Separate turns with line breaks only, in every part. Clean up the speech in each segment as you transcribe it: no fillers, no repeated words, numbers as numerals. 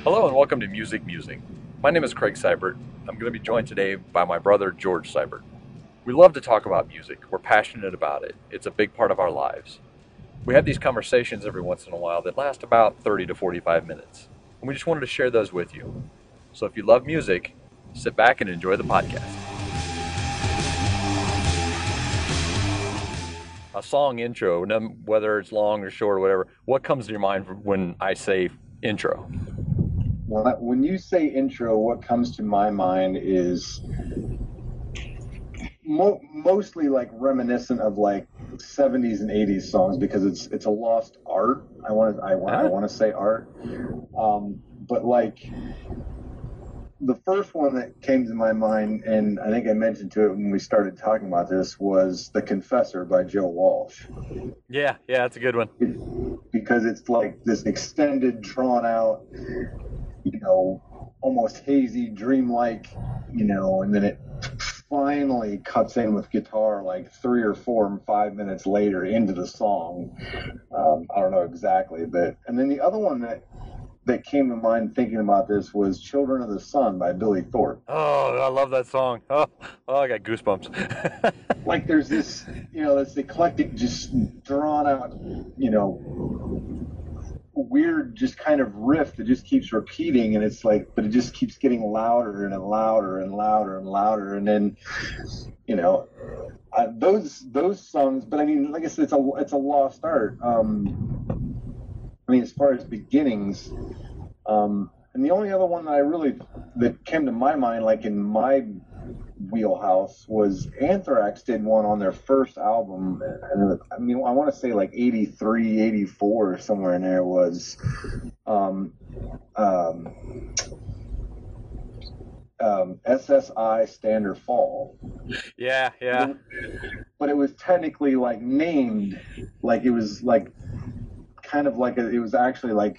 Hello and welcome to Musing. My name is Craig Seibert. I'm going to be joined today by my brother George Seibert. We love to talk about music. We're passionate about it. It's a big part of our lives. We have these conversations every once in a while that last about 30 to 45 minutes. And we just wanted to share those with you. So if you love music, sit back and enjoy the podcast. A song intro, whether it's long or short or whatever, what comes to your mind when I say intro?
When you say intro, what comes to my mind is mostly like reminiscent of like 70s and 80s songs because it's a lost art. I want to say art, but like the first one that came to my mind, and I think I mentioned to it when we started talking about this, was "The Confessor" by Joe Walsh.
Yeah, that's a good one.
Because it's like this extended, drawn out, almost hazy, dreamlike, and then it finally cuts in with guitar like 3 or 4 and 5 minutes later into the song. I don't know exactly, and then the other one that came to mind thinking about this was "Children of the Sun" by Billy Thorpe.
Oh, I love that song. Oh, I got goosebumps.
Like there's this, this eclectic, just drawn out, weird just kind of riff that just keeps repeating, and it's like, but it just keeps getting louder and louder and louder and louder, and then those songs. But I mean, like I said, it's a lost art. I mean, as far as beginnings, and the only other one that came to my mind, like in my wheelhouse, was Anthrax did one on their first album, and I mean, I want to say like 83, 84, somewhere in there, was SSI Stand or Fall.
Yeah.
But it was technically like named, like it was like kind of like it was actually like,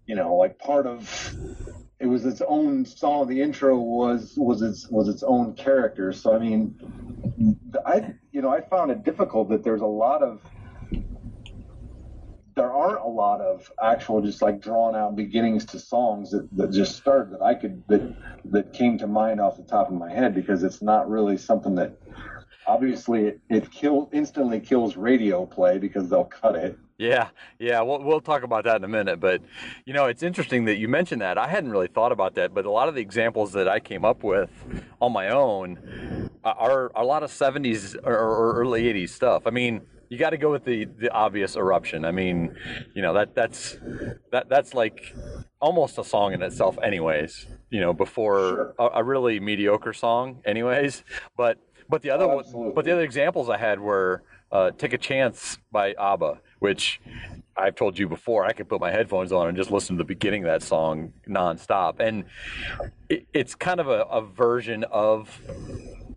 like part of, it was its own song. The intro was its own character. So I mean, I found it difficult that there aren't a lot of actual just like drawn out beginnings to songs that just start that came to mind off the top of my head, because it's not really something that, obviously it instantly kills radio play because they'll cut it.
Yeah. We'll talk about that in a minute. But it's interesting that you mentioned that. I hadn't really thought about that, but a lot of the examples that I came up with on my own are a lot of 70s or early 80s stuff. I mean, you got to go with the obvious Eruption. I mean, that's like almost a song in itself, anyways. Before
Sure.
a really mediocre song, anyways. But the other examples I had were "Take a Chance" by ABBA, which I've told you before. I could put my headphones on and just listen to the beginning of that song nonstop, and it's kind of a version of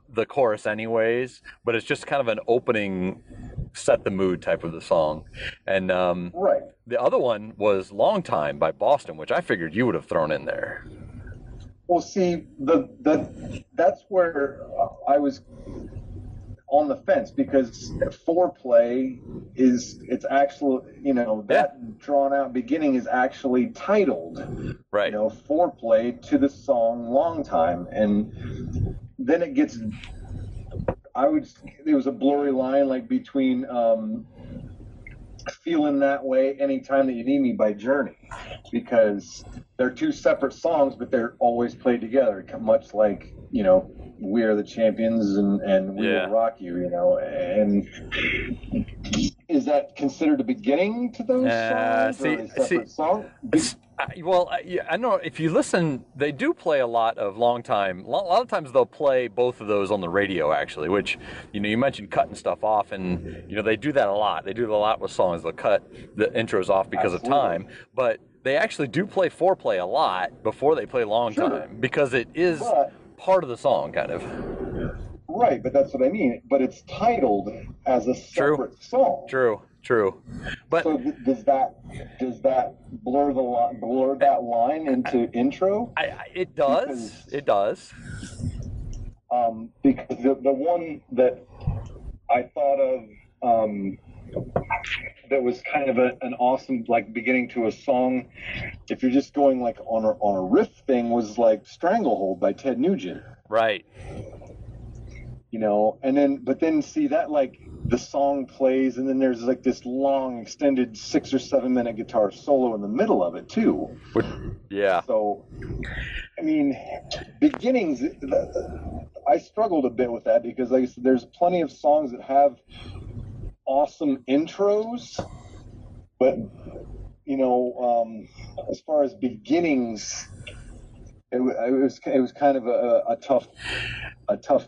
the chorus, anyways. But it's just kind of an opening, set the mood type of the song. And
Right.
the other one was "Long Time" by Boston, which I figured you would have thrown in there.
Well, see, that's where I was on the fence, because Foreplay it's actually, that drawn out beginning is actually titled,
Right.
Foreplay to the song "Long Time," and then it gets, there was a blurry line like between "Feeling That Way Anytime That You Need Me" by Journey, because they're two separate songs, but they're always played together, much like, "We Are the Champions" and "We Will Rock You," and is that considered a beginning to those songs, or a separate song?
I know if you listen, they do play a lot of "Long Time." A lot of times they'll play both of those on the radio, actually, which, you mentioned cutting stuff off, and, they do that a lot. They do it a lot with songs. They'll cut the intros off because
Absolutely.
of time, but they actually do play Foreplay a lot before they play "Long Time," because it is part of the song, kind of.
Right, but that's what I mean. But it's titled as a separate song.
True. But
so does that blur that line into intro?
It does. It does.
Because the one that I thought of that was kind of an awesome like beginning to a song. If you're just going like on a riff thing, was like Stranglehold by Ted Nugent.
Right.
You know, but then see that like the song plays and then there's like this long extended 6 or 7 minute guitar solo in the middle of it too.
Yeah.
So, I mean, beginnings, I struggled a bit with that because like I said, there's plenty of songs that have awesome intros, but you know, as far as beginnings, it was kind of a tough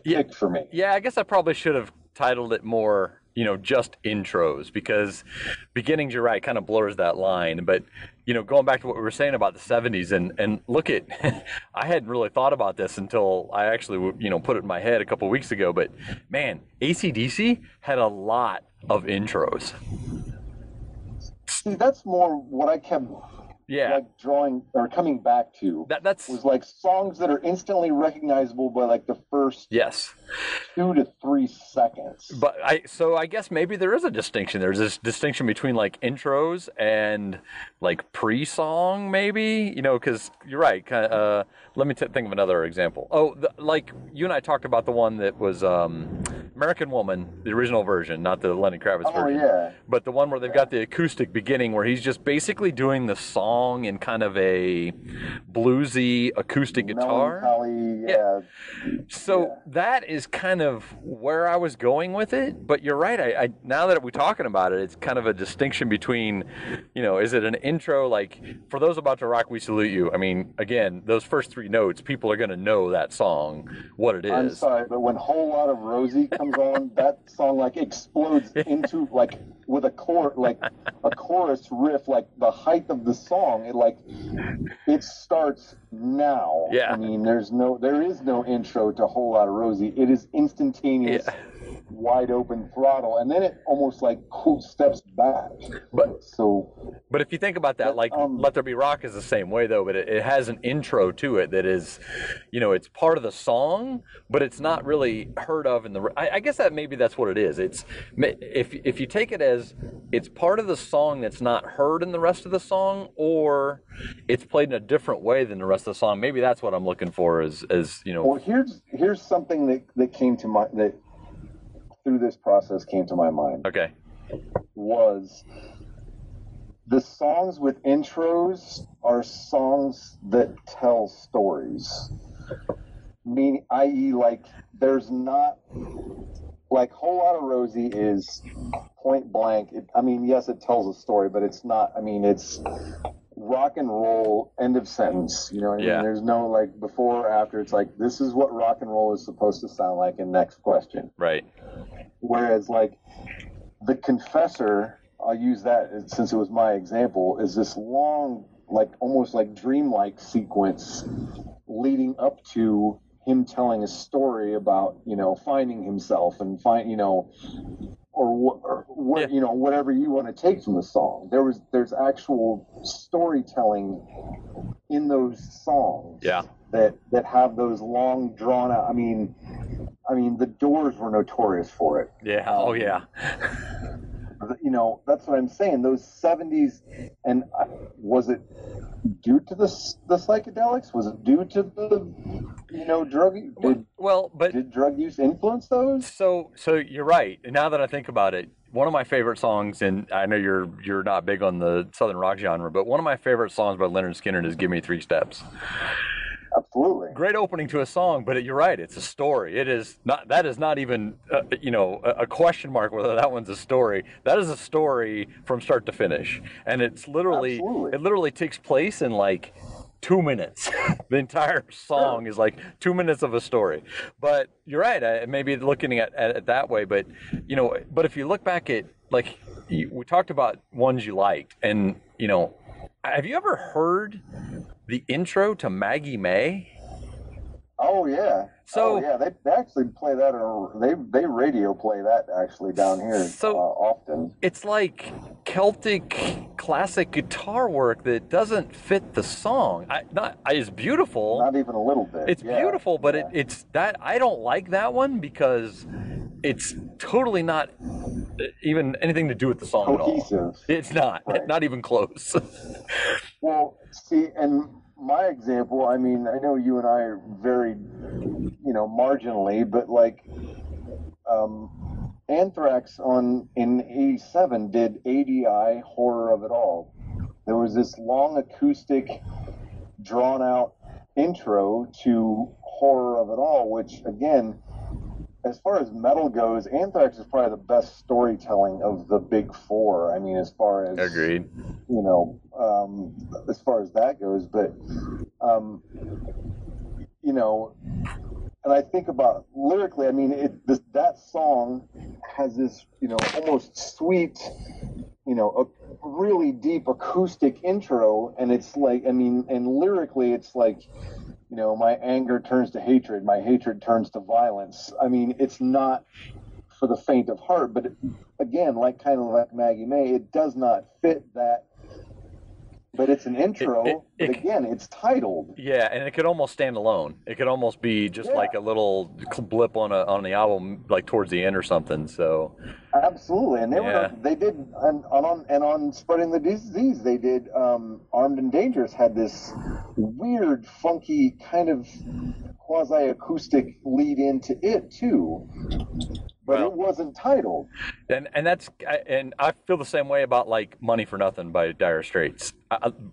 pick for me.
Yeah, I guess I probably should have titled it more, you know, just intros, because beginnings, you're right, kind of blurs that line. But, you know, going back to what we were saying about the 70s and look at, I hadn't really thought about this until I actually, you know, put it in my head a couple of weeks ago. But man, AC/DC had a lot of intros.
See, that's more what I kept like drawing or coming back to.
That's
was like songs that are instantly recognizable by like the first 2 to 3 seconds.
But I guess maybe there is a distinction. There's this distinction between like intros and like pre-song, maybe, you know, because you're right. Let me think of another example. Oh, like you and I talked about the one that was American Woman, the original version, not the Lenny Kravitz version.
Yeah.
But the one where they've got the acoustic beginning where he's just basically doing the song in kind of a bluesy acoustic guitar. So that is kind of where I was going with it. But you're right. I now that we're talking about it, it's kind of a distinction between, you know, is it an intro? Like, for those about to rock, we salute you. I mean, again, those first 3 notes, people are going to know that song, what it is.
I'm sorry, but when Whole Lot of Rosie comes on, that song like explodes into like with a chorus riff, like the height of the song. It starts now.
Yeah.
I mean, there is no intro to Whole Lot of Rosie. It is instantaneous. Yeah. Wide open throttle, and then it almost like steps back.
But if you think about that, like Let There Be Rock is the same way though, but it has an intro to it that is, you know, it's part of the song, but it's not really heard of in the. I guess that maybe that's what it is. It's if you take it as it's part of the song that's not heard in the rest of the song, or it's played in a different way than the rest of the song. Maybe that's what I'm looking for. As you know.
Well, here's something that came to my that. Through this process came to my mind.
Okay.
Was the songs with intros are songs that tell stories. Meaning, i.e., like there's not like Whole Lot of Rosie is point blank. I mean, yes, it tells a story, but it's not. I mean, it's rock and roll, end of sentence. You know what I mean? There's no like before or after. It's like this is what rock and roll is supposed to sound like, and next question.
Right.
Whereas like The Confessor, I'll use that since it was my example, is this long, like almost like dreamlike sequence leading up to him telling a story about, you know, finding himself and you know, or you know, whatever you want to take from the song. There's actual storytelling in those songs.
Yeah.
That have those long drawn out. I mean, the Doors were notorious for it.
Yeah. Oh yeah.
You know, that's what I'm saying. Those 70s, and was it due to the psychedelics? Was it due to the, you know, drug? Did drug use influence those?
So you're right. And now that I think about it, one of my favorite songs, and I know you're not big on the Southern rock genre, but one of my favorite songs by Leonard Skinner is "Give Me 3 Steps."
Absolutely.
Great opening to a song, but you're right. It's a story. It is not. That is not even, you know, a question mark whether that one's a story. That is a story from start to finish, and it's literally it literally takes place in like 2 minutes. The entire song is like 2 minutes of a story. But you're right. Maybe looking at it that way, but you know, but if you look back at like we talked about ones you liked, and you know, have you ever heard the intro to Maggie May?
Oh yeah. So they actually play that, or they radio play that actually down here often. It's
like Celtic classic guitar work that doesn't fit the song. It's beautiful.
Not even a little bit.
It's beautiful, but it's that I don't like that one because it's totally not even anything to do with the song
cohesive.
at all. It's not.
Right.
Not even close.
Well, see, and my example, I mean, I know you and I are very, marginally, but like Anthrax in '87 did ADI, Horror of It All. There was this long acoustic, drawn out intro to Horror of It All, which again, as far as metal goes, Anthrax is probably the best storytelling of the big four. I mean, as far as
Agreed.
As far as that goes, but and I think about lyrically. I mean, that song has this, almost sweet, a really deep acoustic intro, and it's like, I mean, and lyrically, it's like, my anger turns to hatred, my hatred turns to violence. I mean, it's not for the faint of heart, but again, kind of like Maggie May, it does not fit that. But it's an intro, but again, it's titled.
Yeah, and it could almost stand alone. It could almost be just like a little blip on the album, like towards the end or something. So
absolutely, and they did on Spreading the Disease, they did Armed and Dangerous had this weird, funky kind of quasi-acoustic lead into it too. But it wasn't titled.
And I feel the same way about like Money for Nothing by Dire Straits.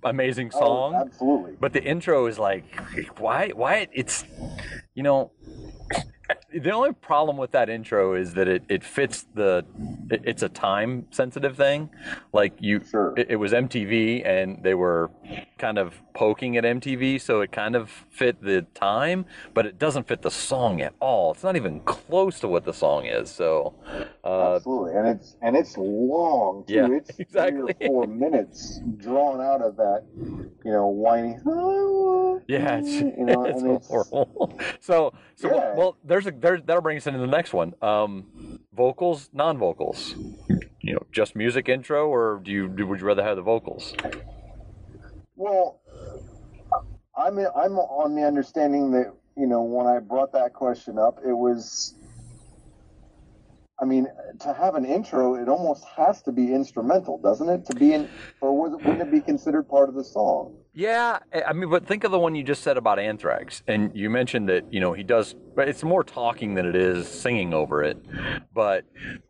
Amazing song.
Oh, absolutely.
But the intro is like, why it's, the only problem with that intro is that it fits it's a time sensitive thing. Like it was MTV and they were kind of poking at MTV, so it kind of fit the time, but it doesn't fit the song at all. It's not even close to what the song is. So
absolutely, and it's long too.
Yeah,
it's
exactly.
3 or 4 minutes drawn out of that, whiny.
Yeah, it's horrible. So well, that'll bring us into the next one. Vocals, non-vocals. Just music intro, or would you rather have the vocals?
Well, I'm on the understanding that when I brought that question up, it was. I mean, to have an intro, it almost has to be instrumental, doesn't it? Wouldn't it be considered part of the song?
Yeah, I mean, but think of the one you just said about Anthrax, and you mentioned that he does, but it's more talking than it is singing over it. But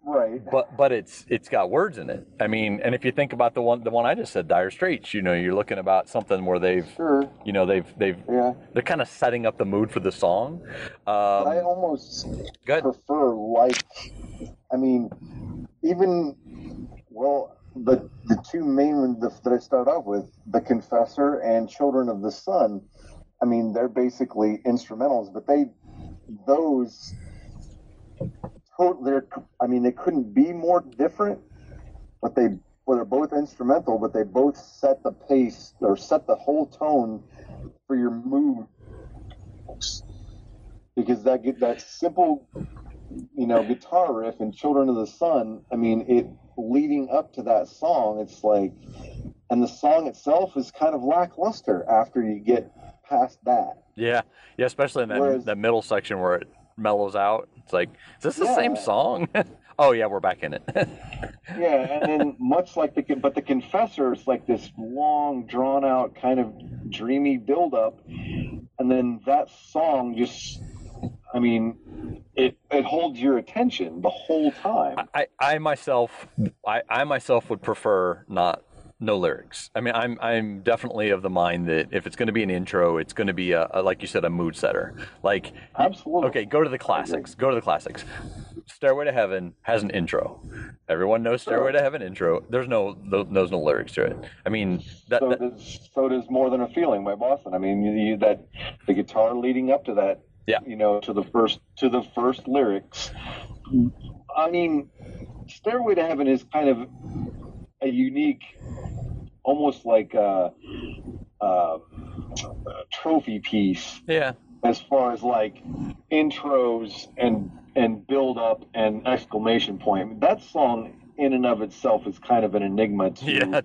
right,
but it's got words in it. I mean, and if you think about the one I just said, Dire Straits, you're looking about something where they've they're kind of setting up the mood for the song.
I almost prefer I mean, even the two main ones that I start off with, The Confessor and Children of the Sun, I mean, they're basically instrumentals, but they couldn't be more different, but they're both instrumental, but they both set the pace or set the whole tone for your mood, because that simple guitar riff in Children of the Sun, I mean, it leading up to that song, it's like, and the song itself is kind of lackluster after you get past that.
Yeah, especially in that middle section where it mellows out. It's like, is this the same song? Oh yeah, we're back in it.
Yeah, and then much like the Confessor, it's like this long, drawn out kind of dreamy build-up, and then that song just, I mean, it holds your attention the whole time.
I myself would prefer no lyrics. I mean, I'm definitely of the mind that if it's going to be an intro, it's going to be a like you said, a mood setter. Like,
absolutely.
Okay, go to the classics. Stairway to Heaven has an intro. Everyone knows Stairway to Heaven intro. There's no lyrics to it. I mean,
so does More Than a Feeling by Boston. I mean, the guitar leading up to that.
Yeah.
To the first lyrics. I mean, Stairway to Heaven is kind of a unique, almost like a trophy piece.
Yeah.
As far as like intros and build up and exclamation point. That song in and of itself is kind of an enigma to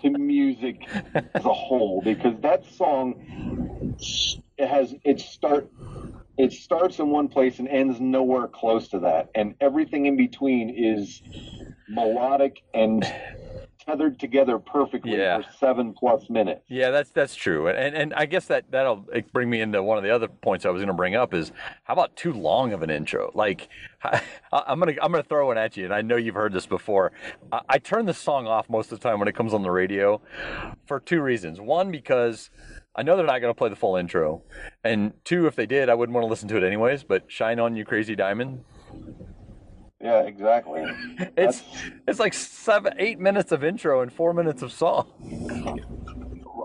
to music as a whole, because that song it starts in one place and ends nowhere close to that, and everything in between is melodic and tethered together perfectly for 7+ minutes.
Yeah, that's true, and I guess that'll bring me into one of the other points I was going to bring up is how about too long of an intro? Like, I'm gonna throw one at you, and I know you've heard this before. I turn this song off most of the time when it comes on the radio, for two reasons. One, because I know they're not going to play the full intro, and two, if they did, I wouldn't want to listen to it anyways. But "Shine On You Crazy Diamond."
Yeah, exactly.
It's like 7-8 minutes of intro and 4 minutes of song.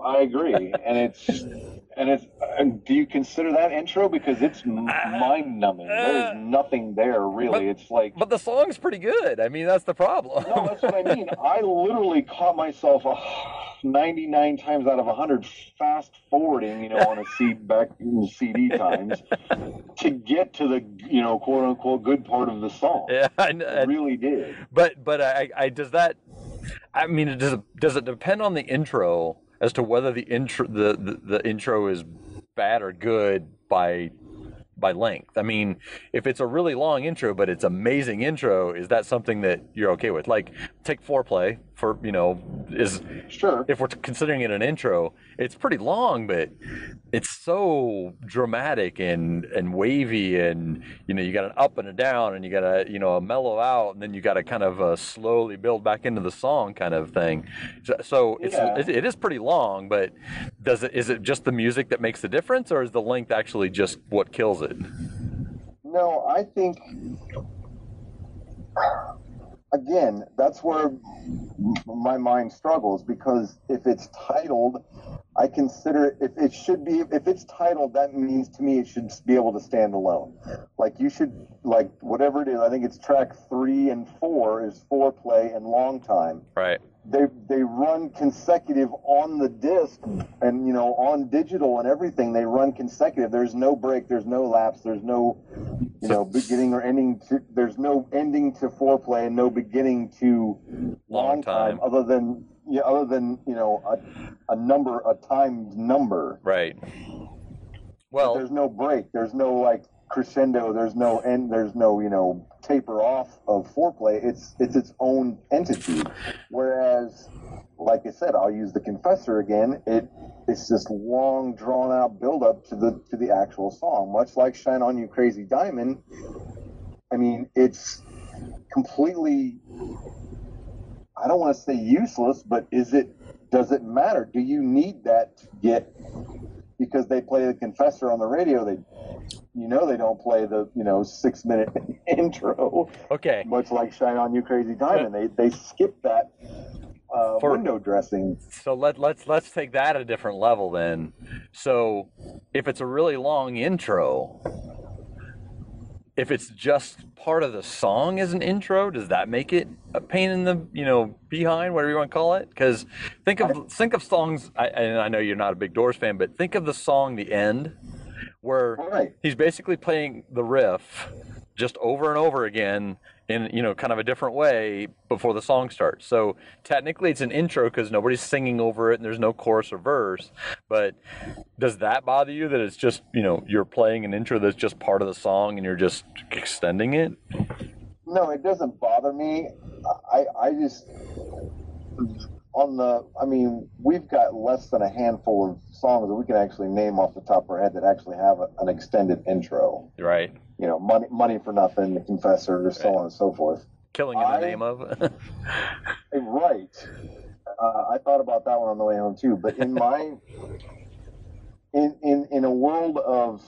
I agree, and do you consider that intro? Because it's mind-numbing. There's nothing there really. It's like,
but the song's pretty good. I mean, that's the problem.
No, that's what I mean. I literally caught myself 99 times out of 100 fast forwarding, on back in the CD times to get to the, quote unquote good part of the song.
Yeah, I
really did.
But I does that? I mean, does it depend on the intro as to whether the intro is bad or good by length? I mean, if it's a really long intro but it's amazing intro, is that something that you're okay with? Like, take Foreplay for, is
sure.
If we're considering it an intro, it's pretty long, but it's so dramatic and wavy, and you got an up and a down, and you got a mellow out, and then you got to kind of slowly build back into the song kind of thing. So it is pretty long, but is it just the music that makes the difference, or is the length actually just what kills it?
No, I think, again, that's where my mind struggles, because if it's titled, I consider if it's titled, that means to me it should be able to stand alone. Like, you should, like, whatever it is, I think it's track 3 and 4 is Foreplay and Long Time.
Right.
They run consecutive on the disc, and on digital and everything. They run consecutive. There's no break. There's no lapse. There's no beginning or ending. There's no ending to Foreplay and no beginning to Long Time. Other than a timed number.
Right. Well,
but there's no break. There's no crescendo. There's no end. There's no taper off of Foreplay. It's its own entity. Whereas, like I said, I'll use the Confessor again. It's this long, drawn out build up to the actual song, much like "Shine On You Crazy Diamond." I mean, it's completely, I don't want to say useless, but does it matter? Do you need that to get, because they play the Confessor on the radio, they don't play the 6-minute intro.
Okay.
Much like "Shine On You Crazy Diamond," they skip that window dressing.
So let's take that at a different level then. So if it's a really long intro, if it's just part of the song as an intro, does that make it a pain in the behind, whatever you want to call it? Because think of songs, and I know you're not a big Doors fan, but think of the song "The End," where he's basically playing the riff just over and over again in kind of a different way before the song starts. So technically it's an intro because nobody's singing over it and there's no chorus or verse. But does that bother you, that it's just you're playing an intro that's just part of the song and you're just extending it?
No, it doesn't bother me. I just we've got less than a handful of songs that we can actually name off the top of our head that actually have an extended intro.
Right.
Money for Nothing, the Confessor, so on and so forth.
Killing in the Name of.
Right. I thought about that one on the way home too. But in in a world of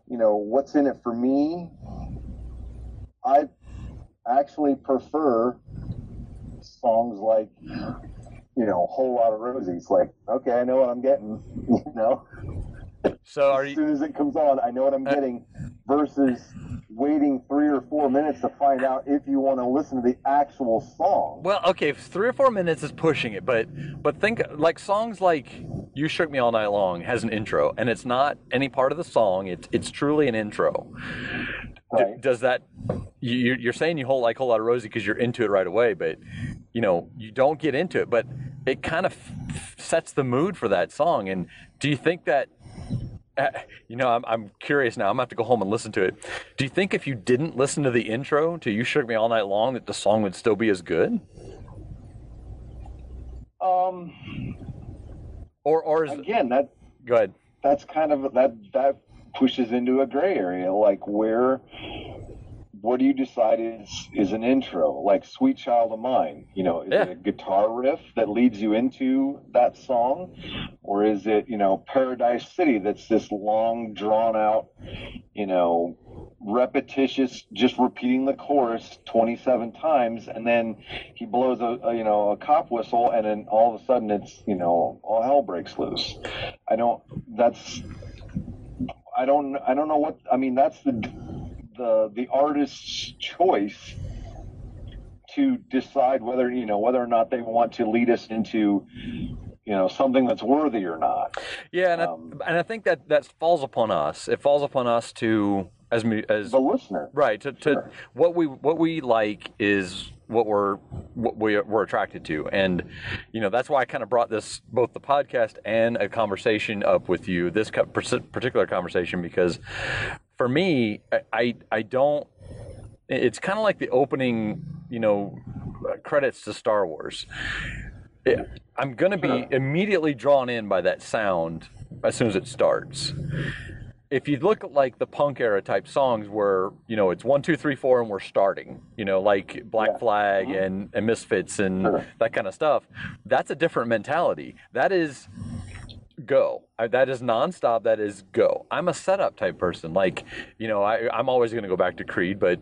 what's in it for me, I actually prefer songs like Whole Lot of Rosies. Like, okay, I know what I'm getting.
So
as soon as it comes on, I know what I'm getting, versus waiting 3 or 4 minutes to find out if you want to listen to the actual song.
Well, okay, 3 or 4 minutes is pushing it, but think like songs like "You Shook Me All Night Long" has an intro, and it's not any part of the song. It's truly an intro. Right. Does that? You're saying you hold "Whole Lot of Rosie" because you're into it right away, but you don't get into it, but it kind of sets the mood for that song. And do you think that I'm curious now. I'm gonna have to go home and listen to it. Do you think if you didn't listen to the intro to "You Shook Me All Night Long" that the song would still be as good? Or is
Again, that
go ahead.
that's kind of that pushes into a gray area, like what do you decide is an intro? Like "Sweet Child of Mine," is
Yeah.
it a guitar riff that leads you into that song, or is it Paradise City that's this long drawn out, repetitious, just repeating the chorus 27 times, and then he blows a cop whistle, and then all of a sudden it's all hell breaks loose. I don't know what I mean. That's the artist's choice to decide whether or not they want to lead us into something that's worthy or not.
Yeah, and I think that falls upon us. It falls upon us to as
the listener,
right? To
Sure.
what we like is what we're attracted to, and that's why I kind of brought both the podcast and a conversation up with you, this particular conversation, because for me, I don't. It's kind of like the opening, credits to Star Wars. I'm going to be immediately drawn in by that sound as soon as it starts. If you look at like the punk era type songs where, it's 1, 2, 3, 4 and we're starting, like Black Flag and Misfits and that kind of stuff, that's a different mentality. That is go. That is nonstop. That is go. I'm a setup type person. Like, I'm always going to go back to Creed, but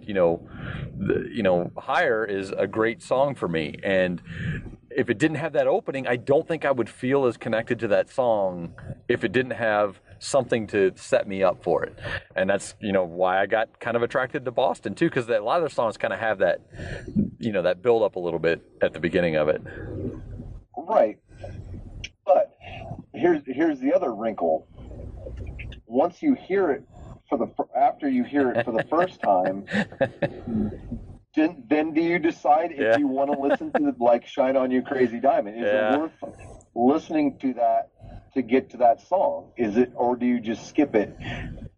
Higher is a great song for me. And if it didn't have that opening, I don't think I would feel as connected to that song if it didn't have something to set me up for it. And that's, why I got kind of attracted to Boston too, because a lot of their songs kind of have that, that build up a little bit at the beginning of it.
Right. But here's the other wrinkle. Once you hear it after you hear it for the first time, then do you decide if you want to listen to like "Shine On You Crazy Diamond"? Is it worth listening to that to get to that song? Is it, or do you just skip it?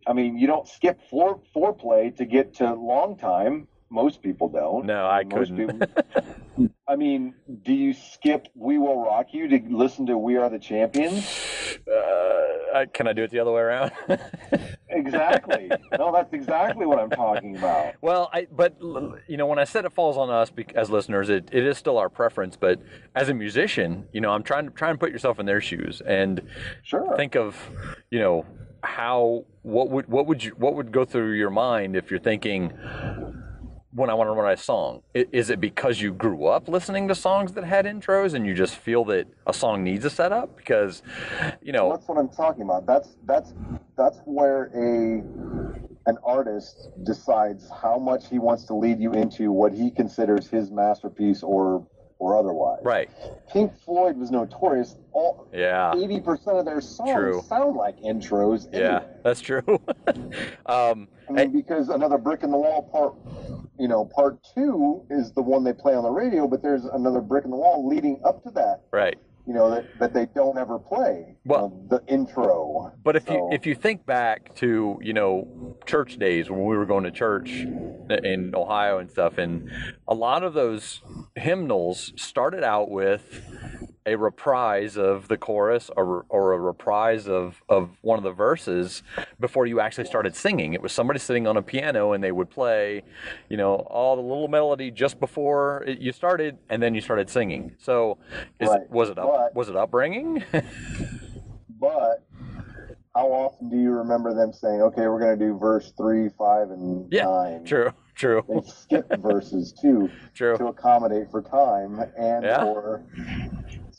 I mean, you don't skip foreplay to get to "Long Time." Most people don't.
No, I couldn't.
I mean, do you skip "We Will Rock You" to listen to "We Are the Champions"?
Can I do it the other way around?
Exactly. No, that's exactly what I'm talking about.
Well, when I said it falls on us as listeners, it is still our preference. But as a musician, I'm trying to put yourself in their shoes and think of, what would go through your mind if you're thinking, when I want to write a song, is it because you grew up listening to songs that had intros and you just feel that a song needs a setup? Because,
Well, that's what I'm talking about. That's where an artist decides how much he wants to lead you into what he considers his masterpiece or otherwise.
Right.
Pink Floyd was notorious. 80% of their songs sound like intros. Anyway.
Yeah, that's true.
Because Another Brick in the Wall part 2 is the one they play on the radio, but there's another brick in the wall leading up to that.
Right.
That they don't ever play.
Well,
the intro.
But if you think back to church days when we were going to church in Ohio and stuff, and a lot of those hymnals started out with a reprise of the chorus or a reprise of one of the verses before you actually started singing. It was somebody sitting on a piano and they would play, all the little melody just before you started, and then you started singing. So was it upbringing?
But how often do you remember them saying, okay, we're going to do verse 3, 5, and 9?
True.
They skipped verses too to accommodate for time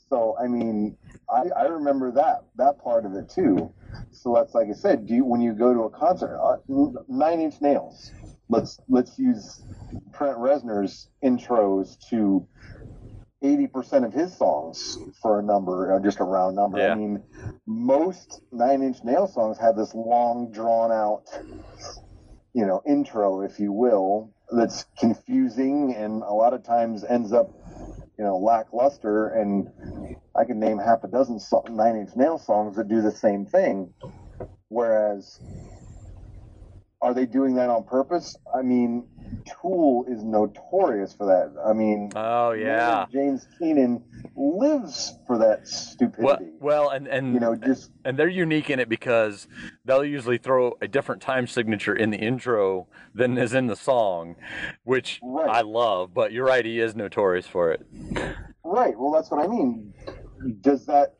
So, I mean, I remember that part of it too. So that's, like I said, when you go to a concert, 9 Inch Nails, let's use Trent Reznor's intros to 80% of his songs for a number, just a round number.
Yeah.
I mean, most 9 Inch Nails songs have this long, drawn out, intro, if you will, that's confusing and a lot of times ends up lackluster, and I can name half a dozen 9 Inch Nails songs that do the same thing. Whereas, are they doing that on purpose? I mean, Tool is notorious for that. I mean,
oh yeah,
James Keenan lives for that stupidity.
Well, and they're unique in it because they'll usually throw a different time signature in the intro than is in the song, which I love. But you're right, he is notorious for it.
Right. Well, that's what I mean. Does that?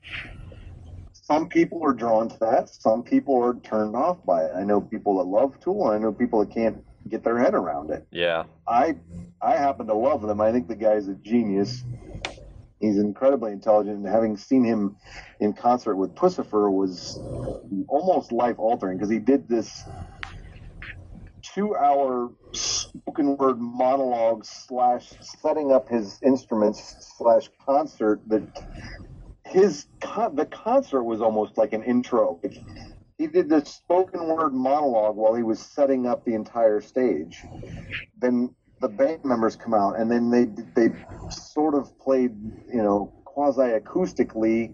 Some people are drawn to that. Some people are turned off by it. I know people that love Tool, and I know people that can't get their head around it.
Yeah.
I happen to love them. I think the guy's a genius. He's incredibly intelligent, and having seen him in concert with Pussifer was almost life-altering, because he did this 2-hour spoken word monologue / setting up his instruments / concert that the concert was almost like an intro. He did this spoken word monologue while he was setting up the entire stage. Then the band members come out, and then they sort of played, quasi-acoustically,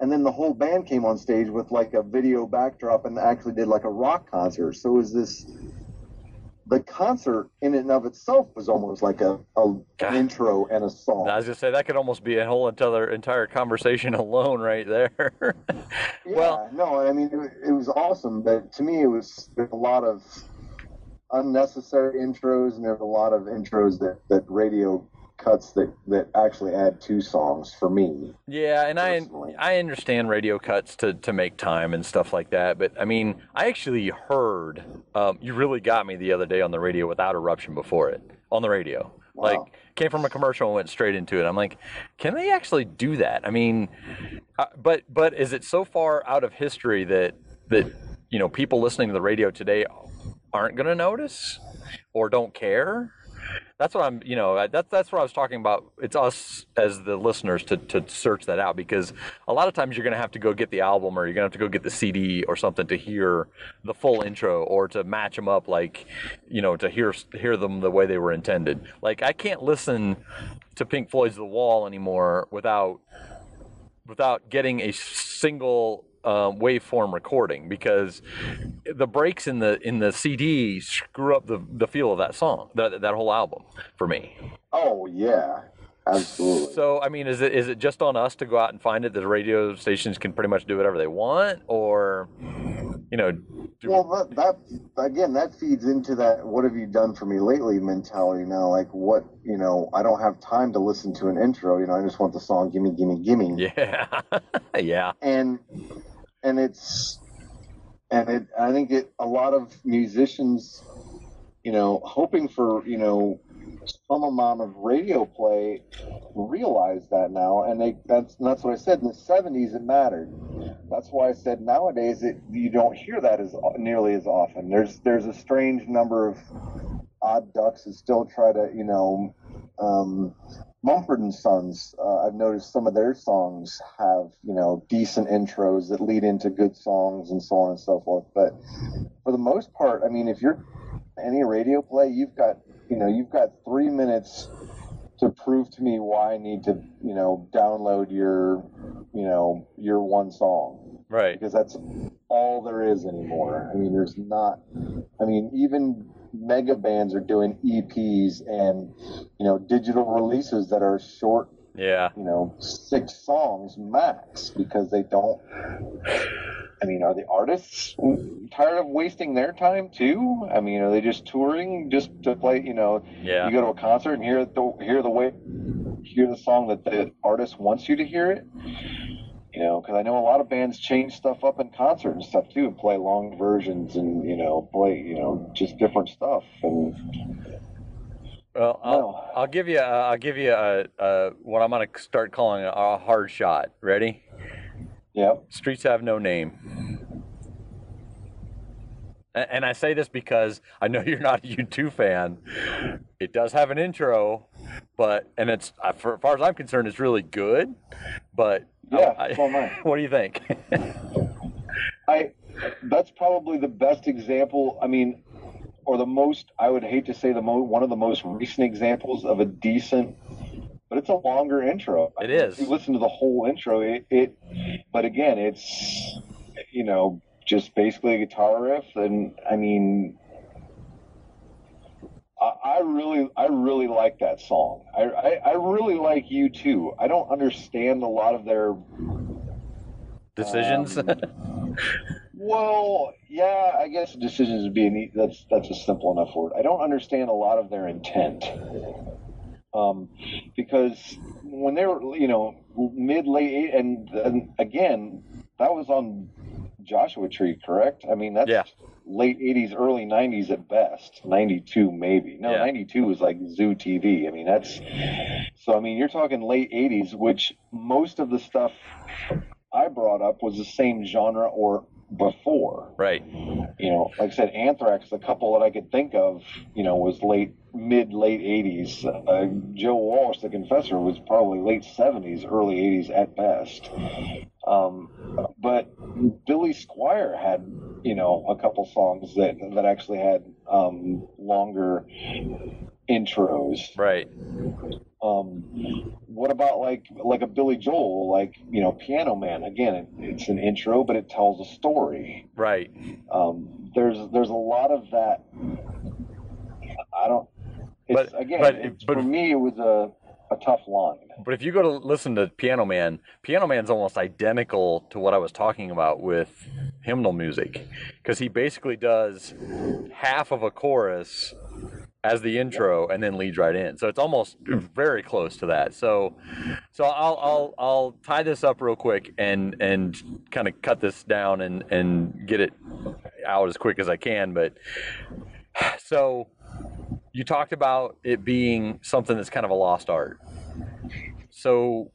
and then the whole band came on stage with like a video backdrop and actually did like a rock concert. So it was the concert in and of itself was almost like an intro and a song.
I was going to say, that could almost be a whole entire conversation alone right there.
I mean, it was awesome, but to me there's a lot of unnecessary intros, and there's a lot of intros that radio cuts that actually add to songs for me.
Yeah, and I understand radio cuts to make time and stuff like that, but I mean, I actually heard You Really Got Me the other day on the radio without eruption before it, on the radio.
Wow.
Like, came from a commercial and went straight into it. I'm like, can they actually do that? I mean, but is it so far out of history that people listening to the radio today aren't going to notice or don't care? That's what I'm, that's what I was talking about. It's us as the listeners to search that out, because a lot of times you're going to have to go get the album, or you're going to have to go get the CD or something to hear the full intro, or to match them up, like, to hear them the way they were intended. Like, I can't listen to Pink Floyd's The Wall anymore without getting a single waveform recording, because the breaks in the CD screw up the feel of that song, that whole album for me.
Oh yeah, absolutely.
So I mean, is it just on us to go out and find it? That the radio stations can pretty much do whatever they want, or
well, that feeds into that "what have you done for me lately" mentality now. Like, what, I don't have time to listen to an intro. I just want the song, gimme, gimme, gimme.
Yeah, yeah.
I think a lot of musicians, hoping for, some amount of radio play, realize that now, and that's what I said. In the 70s, it mattered. That's why I said nowadays you don't hear that as nearly as often. There's a strange number of odd ducks that still try to, Mumford & Sons, I've noticed some of their songs have, decent intros that lead into good songs and so on and so forth. But for the most part, I mean, if you're any radio play, you've got 3 minutes to prove to me why I need to, download your one song.
Right.
Because that's all there is anymore. I mean, even mega bands are doing EPs and, digital releases that are short, 6 songs max, because they don't. I mean, are the artists tired of wasting their time too? I mean, are they just touring just to play? You go to a concert and hear the song that the artist wants you to hear it. Because I know a lot of bands change stuff up in concert and stuff too, and play long versions and play just different stuff. And
well, I'll give you what I'm going to start calling a hard shot. Ready?
Yep.
Streets Have No Name. And I say this because I know you're not a U2 fan. It does have an intro, and it's, as far as I'm concerned, it's really good. But
yeah, so am I.
What do you think?
That's probably the best example. I mean, or the most. I would hate to say one of the most recent examples of a decent. But it's a longer intro.
It is.
If you listen to the whole intro, but again, it's, just basically a guitar riff. And I mean, I really like that song. I really like You Too. I don't understand a lot of their
decisions.
Well, yeah, I guess decisions would be that's a simple enough word. I don't understand a lot of their intent, because when they were, mid late, and again, that was on Joshua Tree, correct? I mean, that's
Yeah.
late '80s, early '90s at best. '92 maybe. No,
Yeah.
'92 was like Zoo TV. I mean, that's so. I mean, you're talking late '80s, which most of the stuff I brought up was the same genre or before.
Right.
Like I said, Anthrax, the couple that I could think of, was late 80s. Joe Walsh, the Confessor, was probably late 70s, early 80s at best. But Billy Squier had, a couple songs that actually had longer intros.
Right.
What about like a Billy Joel, like Piano Man? Again, it's an intro, but it tells a story.
Right.
There's a lot of that. I don't. For me, it was a tough line.
But if you go to listen to Piano Man's almost identical to what I was talking about with hymnal music, because he basically does half of a chorus as the intro and then leads right in. So it's almost very close to that. So I'll tie this up real quick and kind of cut this down and get it out as quick as I can. But so you talked about it being something that's kind of a lost art. So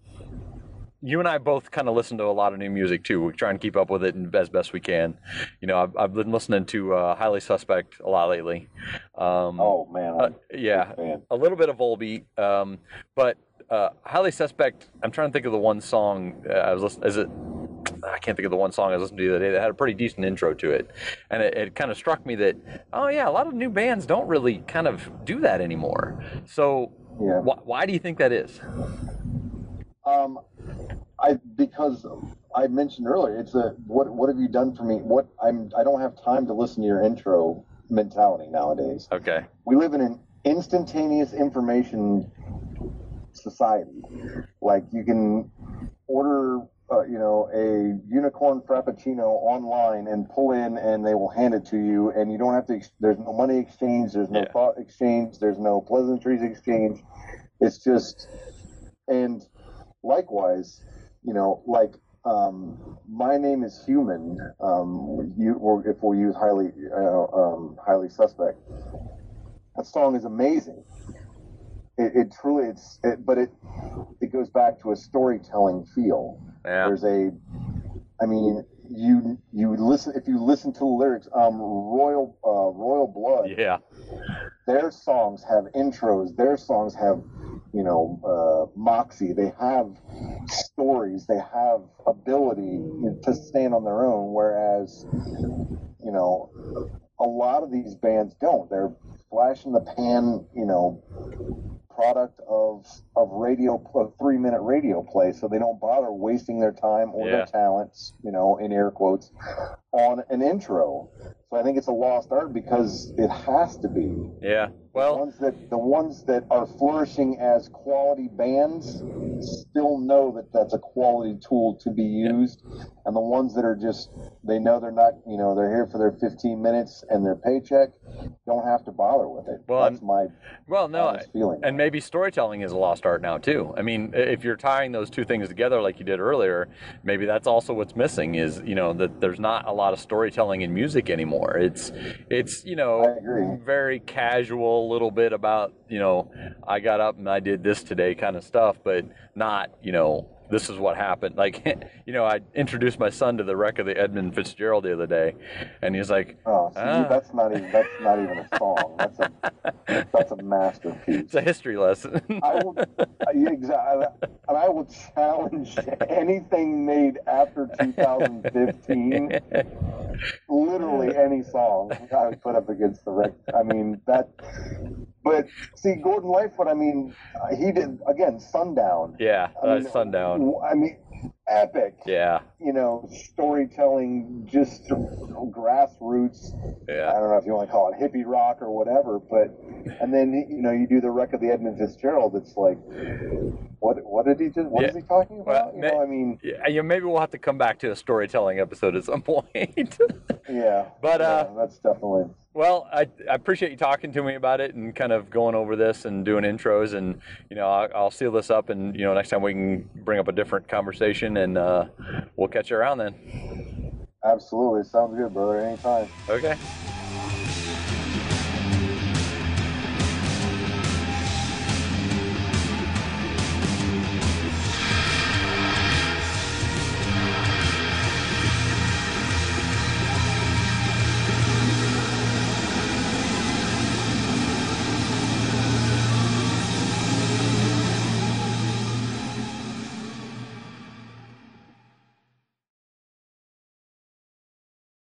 you and I both kind of listen to a lot of new music too. We try and keep up with it as best we can. I've been listening to Highly Suspect a lot lately.
Oh man,
yeah, a little bit of Volbeat, but Highly Suspect. I'm trying to think of the one song I was listening. I can't think of the one song I was listening to the other day that had a pretty decent intro to it, and it kind of struck me that a lot of new bands don't really kind of do that anymore. So why do you think that is?
Because I mentioned earlier, it's what have you done for me? I don't have time to listen to your intro mentality nowadays.
Okay.
We live in an instantaneous information society. Like you can order a unicorn frappuccino online and pull in, and they will hand it to you, and you don't have to. There's no money exchange. There's no thought exchange. There's no pleasantries exchange. It's just, and likewise, My Name is Human. If we use highly suspect, that song is amazing. It truly, but it goes back to a storytelling feel.
Yeah.
You listen, if you listen to the lyrics, Royal Blood.
Yeah.
Their songs have intros. Their songs have, moxie. They have stories. They have ability to stand on their own. Whereas, a lot of these bands don't. They're flash in the pan, product of 3-minute radio play, so they don't bother wasting their time or their talents, in air quotes, on an intro. So I think it's a lost art because it has to be.
Yeah. Well,
the ones that are flourishing as quality bands still know that that's a quality tool to be used, and the ones that are just, they know they're not, they're here for their 15 minutes and their paycheck, don't have to bother with it.
Well,
that's my honest feeling.
And maybe storytelling is a lost art now too. I mean, if you're tying those two things together like you did earlier, maybe that's also what's missing is, that there's not a lot of storytelling in music anymore. It's
I agree.
Very casual, little bit about, I got up and I did this today kind of stuff, but not, this is what happened. Like, I introduced my son to the wreck of the Edmund Fitzgerald the other day, and he's like,
that's not even a song. That's a masterpiece.
It's a history lesson.
Exactly, and I will challenge anything made after 2015. Literally any song I would put up against the wreck. I mean that. But see, Gordon Lightfoot, he did, again, Sundown.
Yeah, Sundown.
epic.
Yeah.
Storytelling, just grassroots.
Yeah.
I don't know if you want to call it hippie rock or whatever, and then you do the Wreck of the Edmund Fitzgerald. It's like, what did he just? What is he talking about?
Well, maybe we'll have to come back to a storytelling episode at some point.
Yeah.
But
that's definitely.
Well, I appreciate you talking to me about it and kind of going over this and doing intros, and I'll seal this up, and next time we can bring up a different conversation, and we'll catch you around then.
Absolutely, sounds good, brother. Anytime.
Okay.